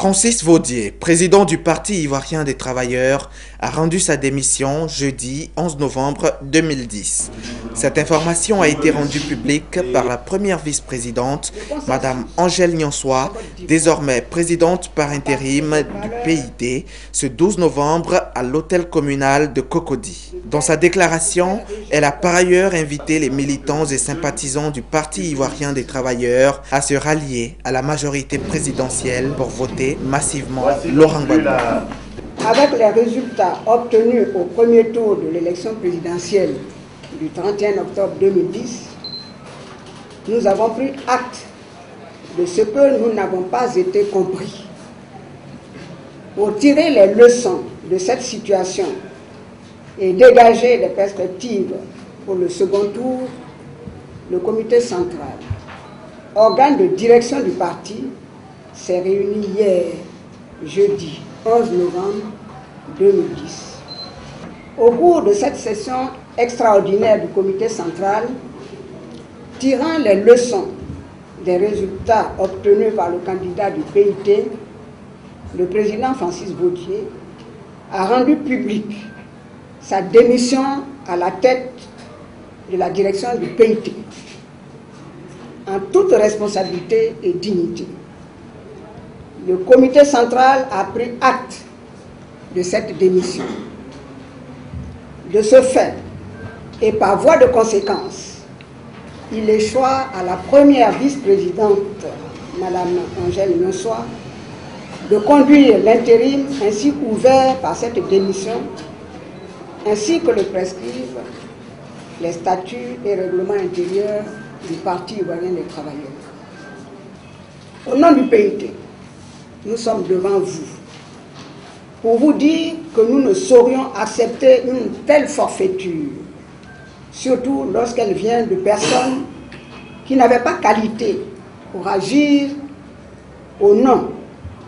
Francis Vaudier, président du Parti ivoirien des travailleurs, a rendu sa démission jeudi 11 novembre 2010. Cette information a été rendue publique par la première vice-présidente, Mme Angèle Nyonsois, désormais présidente par intérim du PIT, ce 12 novembre à l'hôtel communal de Cocody. Dans sa déclaration, elle a par ailleurs invité les militants et sympathisants du Parti ivoirien des travailleurs à se rallier à la majorité présidentielle pour voter massivement Laurent Gbagbo. Avec les résultats obtenus au premier tour de l'élection présidentielle du 31 octobre 2010, nous avons pris acte de ce que nous n'avons pas été compris. Pour tirer les leçons de cette situation et dégager des perspectives pour le second tour, le comité central, organe de direction du parti, s'est réuni hier, jeudi 11 novembre 2010. Au cours de cette session extraordinaire du comité central, tirant les leçons des résultats obtenus par le candidat du PIT, le président Francis Vaudier a rendu publique sa démission à la tête de la direction du PIT, en toute responsabilité et dignité. Le comité central a pris acte de cette démission. De ce fait, et par voie de conséquence, il échoit à la première vice-présidente, Mme Angèle Nyonsois, de conduire l'intérim ainsi ouvert par cette démission, ainsi que le prescrivent les statuts et règlements intérieurs du Parti ivoirien des travailleurs. Au nom du PIT, nous sommes devant vous pour vous dire que nous ne saurions accepter une telle forfaiture, surtout lorsqu'elle vient de personnes qui n'avaient pas qualité pour agir au nom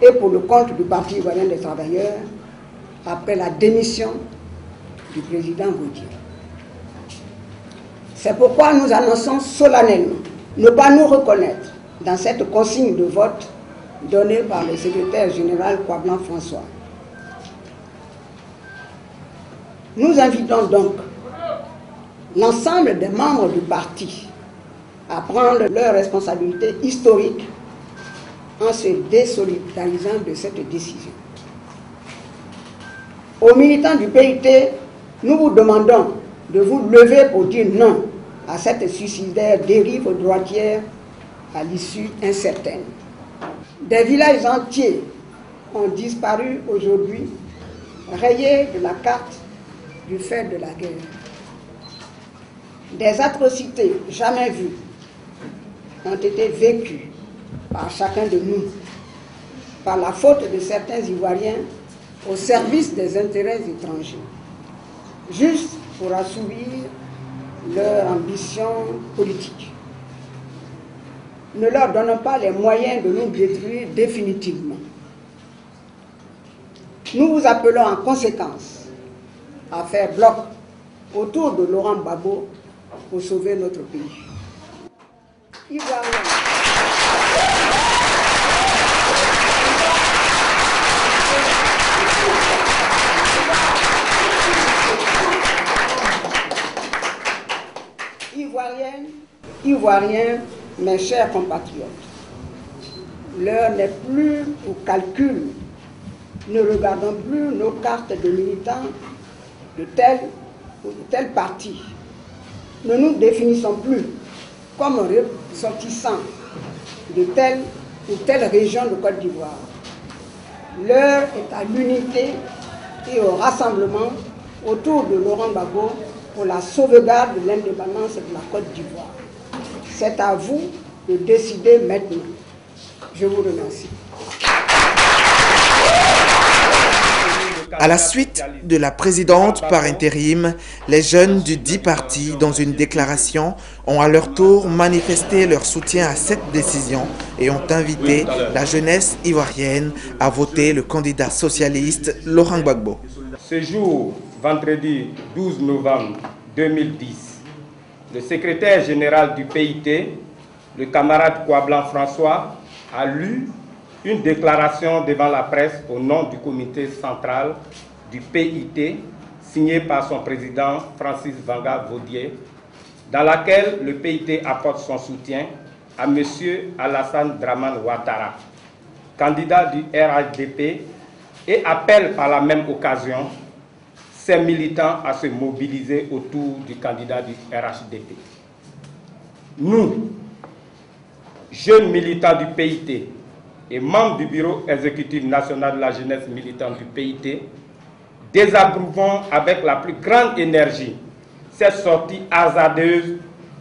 et pour le compte du Parti ivoirien des travailleurs après la démission du président Vaudier. C'est pourquoi nous annonçons solennellement ne pas nous reconnaître dans cette consigne de vote donnée par le secrétaire général Kwablan François. Nous invitons donc l'ensemble des membres du parti à prendre leurs responsabilités historiques en se désolidarisant de cette décision. Aux militants du PIT, nous vous demandons de vous lever pour dire non à cette suicidaire dérive droitière à l'issue incertaine. Des villages entiers ont disparu aujourd'hui, rayés de la carte du fait de la guerre. Des atrocités jamais vues ont été vécues par chacun de nous, par la faute de certains Ivoiriens au service des intérêts étrangers, juste pour assouvir leur ambition politique. Ne leur donnons pas les moyens de nous détruire définitivement. Nous vous appelons en conséquence à faire bloc autour de Laurent Gbagbo pour sauver notre pays. Ivoiriens, mes chers compatriotes, l'heure n'est plus au calcul. Ne regardons plus nos cartes de militants de tel ou de tel parti. Ne nous définissons plus comme ressortissants de telle ou telle région de Côte d'Ivoire. L'heure est à l'unité et au rassemblement autour de Laurent Gbagbo pour la sauvegarde de l'indépendance de la Côte d'Ivoire. C'est à vous de décider maintenant. Je vous remercie. À la suite de la présidente par intérim, les jeunes du dit parti, dans une déclaration, ont à leur tour manifesté leur soutien à cette décision et ont invité la jeunesse ivoirienne à voter le candidat socialiste Laurent Gbagbo. Ce jour, vendredi 12 novembre 2010, le secrétaire général du PIT, le camarade Kwablan François, a lu une déclaration devant la presse au nom du comité central du PIT, signée par son président Francis Vangar-Vaudier, dans laquelle le PIT apporte son soutien à M. Alassane Dramane Ouattara, candidat du RHDP, et appelle par la même occasion ses militants à se mobiliser autour du candidat du RHDP. Nous, jeunes militants du PIT et membres du bureau exécutif national de la jeunesse militante du PIT, désapprouvons avec la plus grande énergie cette sortie hasardeuse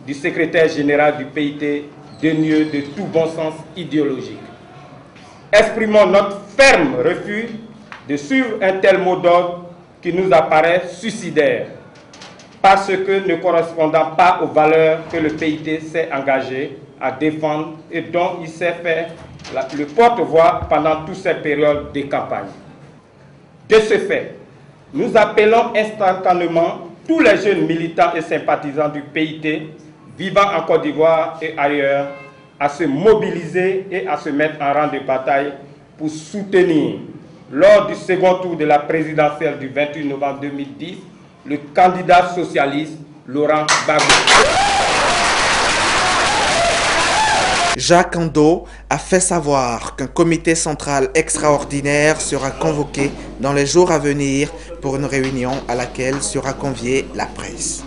du secrétaire général du PIT, dénué de tout bon sens idéologique. Exprimons notre ferme refus de suivre un tel mot d'ordre qui nous apparaît suicidaire, parce que ne correspondant pas aux valeurs que le PIT s'est engagé à défendre et dont il s'est fait le porte-voix pendant toute cette période de campagne. De ce fait, nous appelons instantanément tous les jeunes militants et sympathisants du PIT vivant en Côte d'Ivoire et ailleurs à se mobiliser et à se mettre en rang de bataille pour soutenir, lors du second tour de la présidentielle du 28 novembre 2010, le candidat socialiste Laurent Gbagbo. Jacques Ando a fait savoir qu'un comité central extraordinaire sera convoqué dans les jours à venir pour une réunion à laquelle sera conviée la presse.